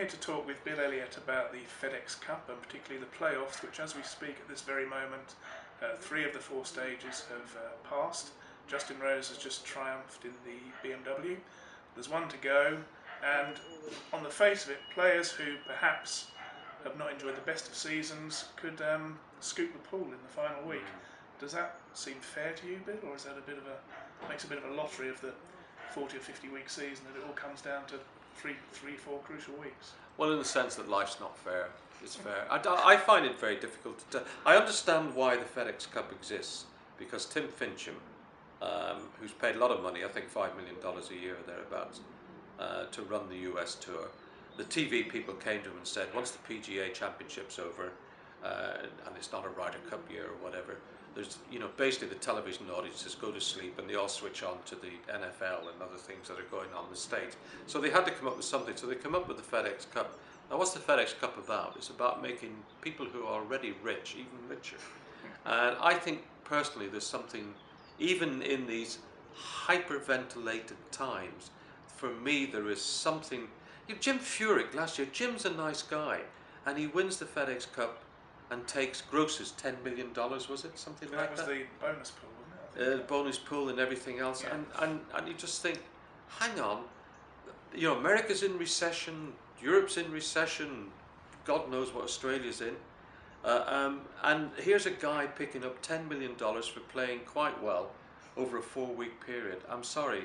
here to talk with Bill Elliott about the FedEx Cup and particularly the playoffs, which as we speak at this very moment, 3 of the 4 stages have passed. Justin Rose has just triumphed in the BMW. There's 1 to go, and on the face of it, players who perhaps have not enjoyed the best of seasons could scoop the pool in the final week. Does that seem fair to you, Bill, or is that makes a bit of a lottery of the 40 or 50 week season, that it all comes down to 4 crucial weeks? Well, in the sense that life's not fair. It's fair. I find it very difficult to tell. I understand why the FedEx Cup exists, because Tim Fincham, who's paid a lot of money, I think $5 million a year or thereabouts, to run the US tour, the TV people came to him and said, once the PGA Championship's over, and it's not a Ryder Cup year or whatever, there's, basically the television audiences go to sleep and they all switch on to the NFL and other things that are going on in the States. So they had to come up with something. So they come up with the FedEx Cup. Now, what's the FedEx Cup about? It's about making people who are already rich even richer. And I think personally there's something, even in these hyperventilated times, for me there is something. Jim Furyk last year, Jim's a nice guy, and he wins the FedEx Cup and grosses $10 million, was it? Something like that? That was the bonus pool, wasn't it? Bonus pool and everything else. Yeah. And you just think, hang on, America's in recession, Europe's in recession, God knows what Australia's in. And here's a guy picking up $10 million for playing quite well over a 4-week period. I'm sorry,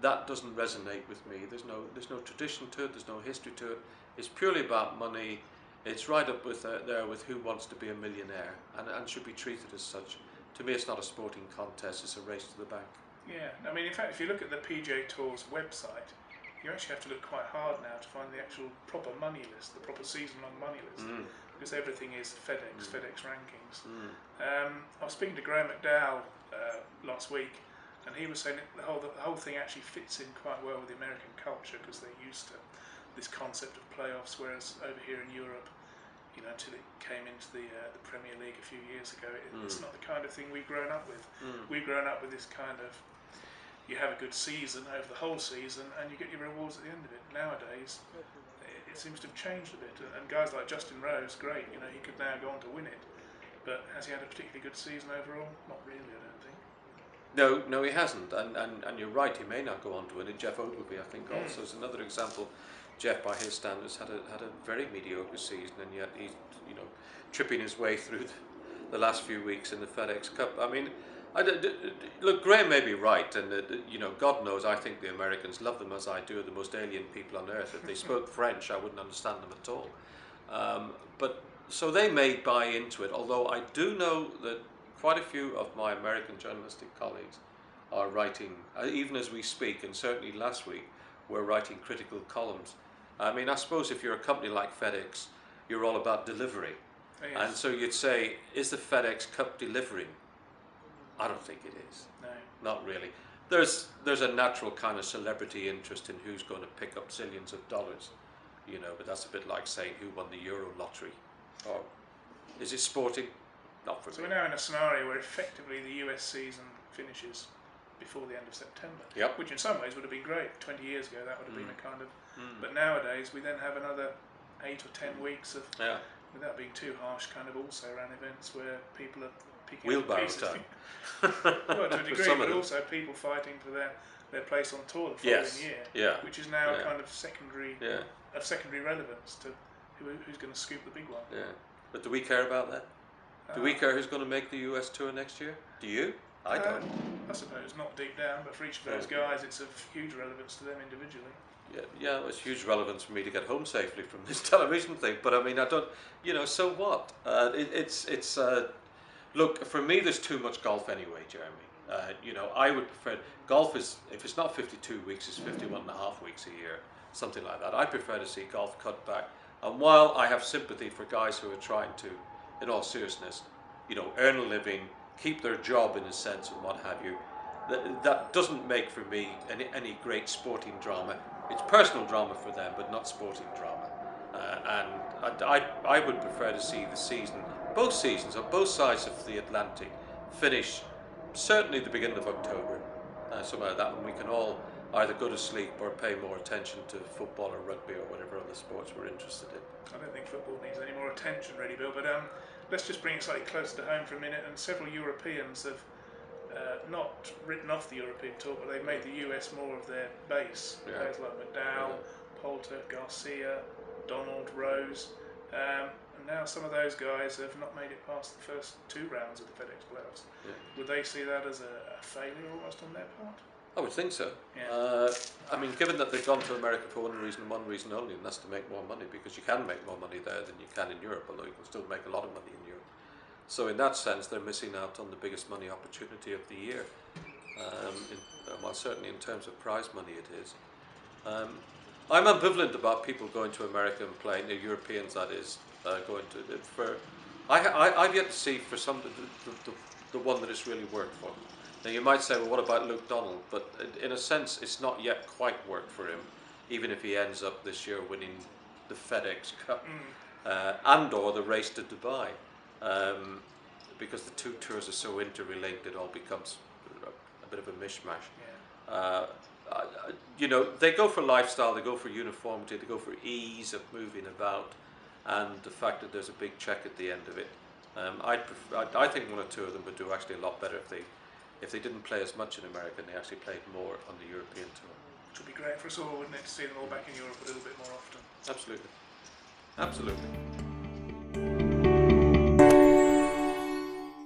that doesn't resonate with me. There's no tradition to it, there's no history to it. It's purely about money. It's right up with there with Who Wants to Be a Millionaire, and should be treated as such. To me, it's not a sporting contest, it's a race to the bank. Yeah, I mean, in fact, if you look at the PGA Tour's website, you actually have to look quite hard now to find the actual proper money list, the proper season-long money list, because everything is FedEx rankings. I was speaking to Graham McDowell last week, and he was saying that the whole thing actually fits in quite well with the American culture, because they're used to this concept of playoffs, whereas over here in Europe, until it came into the Premier League a few years ago, it's not the kind of thing we've grown up with. We've grown up with this kind of, you have a good season over the whole season and you get your rewards at the end of it. Nowadays, it seems to have changed a bit, and guys like Justin Rose, great, he could now go on to win it, but has he had a particularly good season overall? Not really, I don't think. No, he hasn't, and you're right, he may not go on to win it. Jeff Ogilvy, I think, also is another example. Jeff, by his standards, had a very mediocre season, and yet he's tripping his way through the last few weeks in the FedEx Cup. I mean, look, Graham may be right, and God knows, I think the Americans love them as I do, the most alien people on earth. If they spoke French, I wouldn't understand them at all. But so they may buy into it. Although I do know that quite a few of my American journalistic colleagues are writing, even as we speak, and certainly last week, were writing critical columns. I mean, I suppose if you're a company like FedEx, you're all about delivery. Yes. And so you'd say, is the FedEx Cup delivering? I don't think it is. No. Not really. There's a natural kind of celebrity interest in who's going to pick up zillions of dollars, but that's a bit like saying who won the Euro lottery. Or is it sporting? Not for me. So we're now in a scenario where effectively the US season finishes before the end of September, which in some ways would have been great. 20 years ago that would have been a kind of, but nowadays we then have another 8 or 10 weeks of, without being too harsh, kind of also around events where people are picking wheelbarrow up time. Well, to a degree, but also people fighting for their place on tour the following year, which is now kind of secondary relevance to who's going to scoop the big one. Yeah, but do we care about that? Do we care who's going to make the US tour next year? Do you? I don't. I suppose not deep down, but for each of those guys, it's of huge relevance to them individually. Yeah, it's huge relevance for me to get home safely from this television thing. But I mean, I don't, so what? Look, for me, there's too much golf anyway, Jeremy. I would prefer, golf is, if it's not 52 weeks, it's 51 and a half weeks a year, something like that. I prefer to see golf cut back. And while I have sympathy for guys who are trying to, in all seriousness, earn a living, keep their job in a sense and what have you, that doesn't make for me any great sporting drama. It's personal drama for them, but not sporting drama. And I would prefer to see the season, both seasons on both sides of the Atlantic, finish certainly the beginning of October, somewhere like that, when we can all either go to sleep or pay more attention to football or rugby or whatever other sports we're interested in. I don't think football needs any more attention, really, Bill. But let's just bring it slightly closer to home for a minute. And several Europeans have not written off the European tour, but they've made the US more of their base. Yeah. Players like McDowell, Poulter, Garcia, Donald, Rose. And now some of those guys have not made it past the first 2 rounds of the FedEx playoffs. Yeah. Would they see that as a failure almost on their part? I would think so. Yeah. I mean, given that they've gone to America for one reason only, and that's to make more money, because you can make more money there than you can in Europe, although you can still make a lot of money in Europe. So in that sense, they're missing out on the biggest money opportunity of the year. Well, certainly in terms of prize money it is. I'm ambivalent about people going to America and playing, the Europeans that is, going to, I've yet to see for some the one that it's really worked for. Now you might say, well, what about Luke Donald? But in a sense, it's not yet quite worked for him, even if he ends up this year winning the FedEx Cup and or the race to Dubai. Because the 2 tours are so interrelated, it all becomes a bit of a mishmash. Yeah. You know, they go for lifestyle, they go for uniformity, they go for ease of moving about, and the fact that there's a big check at the end of it. I think 1 or 2 of them would do actually a lot better if they didn't play as much in America and they actually played more on the European tour. Which would be great for us all, wouldn't it, to see them all back in Europe a little bit more often. Absolutely. Absolutely.